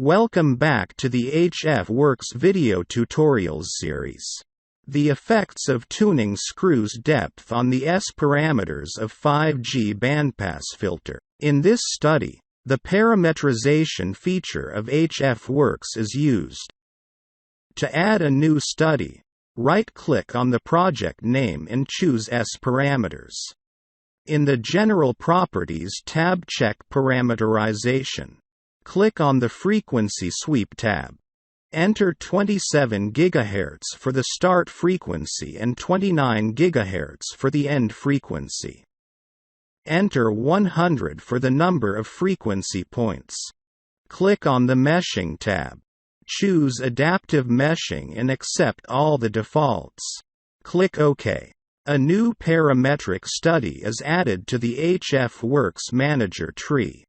Welcome back to the HFWorks video tutorials series. The effects of tuning screws depth on the S parameters of 5G bandpass filter. In this study, the parametrization feature of HFWorks is used. To add a new study, right-click on the project name and choose S parameters. In the General Properties tab, check Parameterization. Click on the Frequency Sweep tab. Enter 27 GHz for the start frequency and 29 GHz for the end frequency. Enter 100 for the number of frequency points. Click on the Meshing tab. Choose Adaptive Meshing and accept all the defaults. Click OK. A new parametric study is added to the HFWorks Manager tree.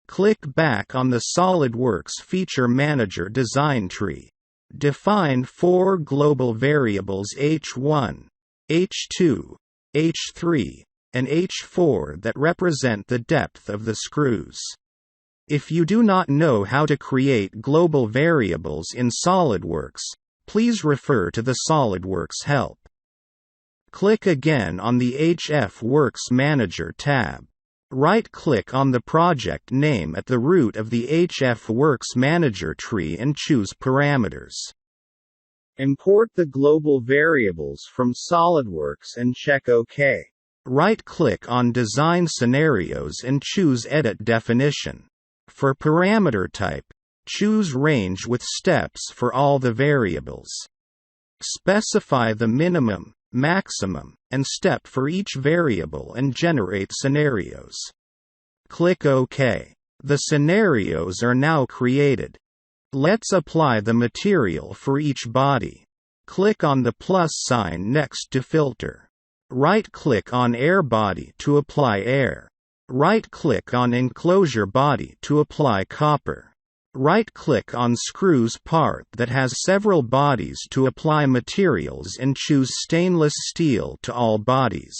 Click back on the SolidWorks Feature Manager design tree. Define 4 global variables H1, H2, H3, and H4 that represent the depth of the screws. If you do not know how to create global variables in SolidWorks, please refer to the SolidWorks help. Click again on the HFWorks Manager tab. Right-click on the project name at the root of the HFWorks Manager tree and choose Parameters. Import the global variables from SolidWorks and check OK. Right-click on Design Scenarios and choose Edit Definition. For parameter type, choose Range with steps for all the variables. Specify the minimum, maximum, and step for each variable and generate scenarios. Click OK. The scenarios are now created. Let's apply the material for each body. Click on the plus sign next to Filter. Right-click on Air Body to apply air. Right-click on Enclosure Body to apply copper. Right-click on Screws part that has several bodies to apply materials and choose Stainless Steel to all bodies.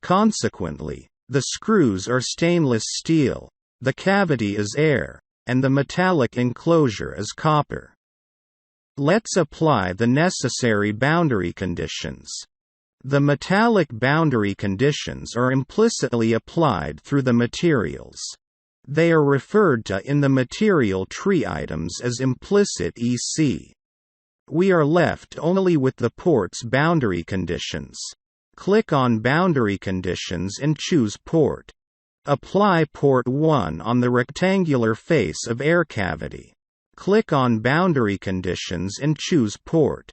Consequently, the screws are stainless steel, the cavity is air, and the metallic enclosure is copper. Let's apply the necessary boundary conditions. The metallic boundary conditions are implicitly applied through the materials. They are referred to in the material tree items as implicit EC. We are left only with the port's boundary conditions. Click on Boundary Conditions and choose Port. Apply Port 1 on the rectangular face of air cavity. Click on Boundary Conditions and choose Port.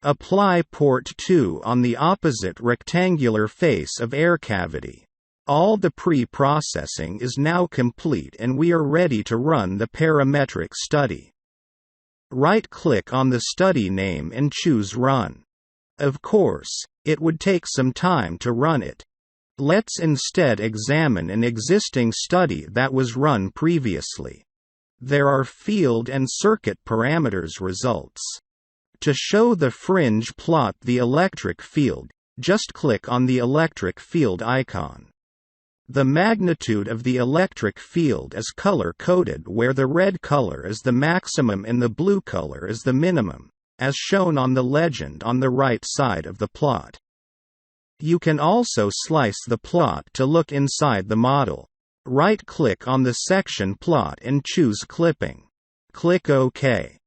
Apply Port 2 on the opposite rectangular face of air cavity. All the pre-processing is now complete and we are ready to run the parametric study. Right-click on the study name and choose Run. Of course, it would take some time to run it. Let's instead examine an existing study that was run previously. There are field and circuit parameters results. To show the fringe plot the electric field, just click on the electric field icon. The magnitude of the electric field is color-coded where the red color is the maximum and the blue color is the minimum, as shown on the legend on the right side of the plot. You can also slice the plot to look inside the model. Right-click on the section plot and choose Clipping. Click OK.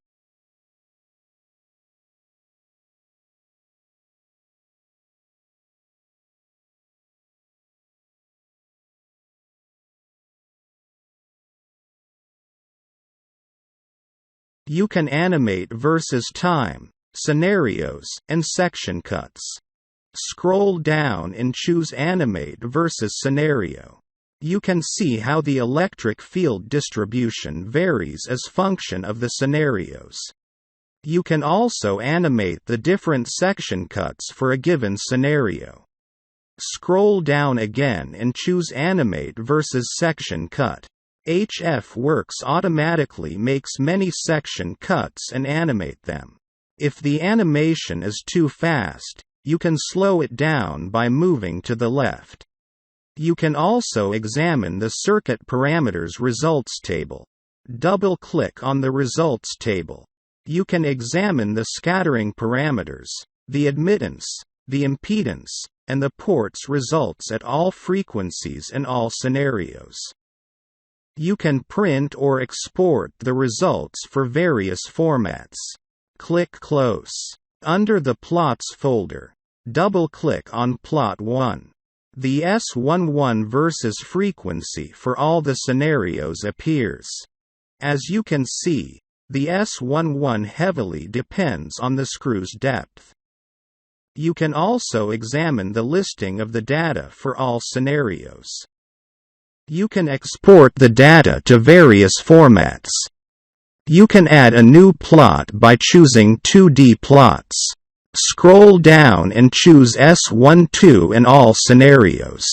You can animate versus time, scenarios, and section cuts. Scroll down and choose Animate versus Scenario. You can see how the electric field distribution varies as function of the scenarios. You can also animate the different section cuts for a given scenario. Scroll down again and choose Animate versus Section Cut. HFWorks automatically makes many section cuts and animate them. If the animation is too fast, you can slow it down by moving to the left. You can also examine the circuit parameters results table. Double-click on the results table. You can examine the scattering parameters, the admittance, the impedance, and the port's results at all frequencies and all scenarios. You can print or export the results for various formats. Click Close. Under the Plots folder, double-click on Plot 1. The S11 versus frequency for all the scenarios appears. As you can see, the S11 heavily depends on the screw's depth. You can also examine the listing of the data for all scenarios. You can export the data to various formats. You can add a new plot by choosing 2D plots. Scroll down and choose S12 in all scenarios.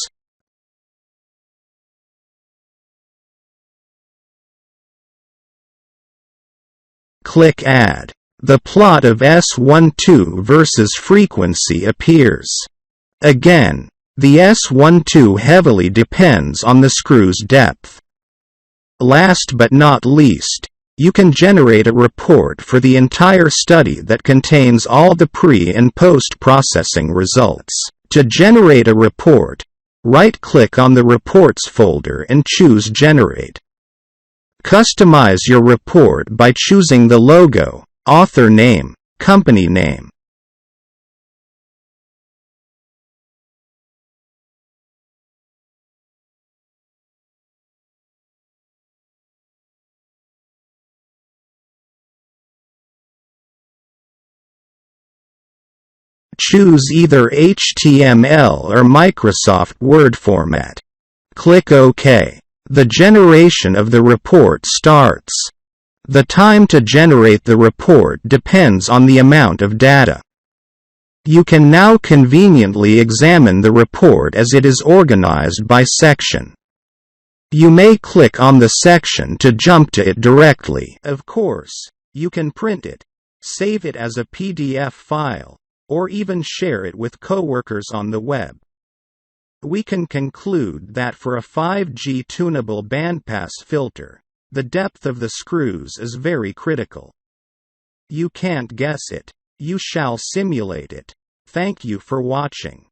Click Add. The plot of S12 versus frequency appears. Again, the S12 heavily depends on the screw's depth. Last but not least, you can generate a report for the entire study that contains all the pre- and post-processing results. To generate a report, right-click on the Reports folder and choose Generate. Customize your report by choosing the logo, author name, company name. Choose either HTML or Microsoft Word format. Click OK. The generation of the report starts. The time to generate the report depends on the amount of data. You can now conveniently examine the report as it is organized by section. You may click on the section to jump to it directly. Of course, you can print it, save it as a PDF file, or even share it with coworkers on the web. We can conclude that for a 5G tunable bandpass filter, the depth of the screws is very critical. You can't guess it. You shall simulate it. Thank you for watching.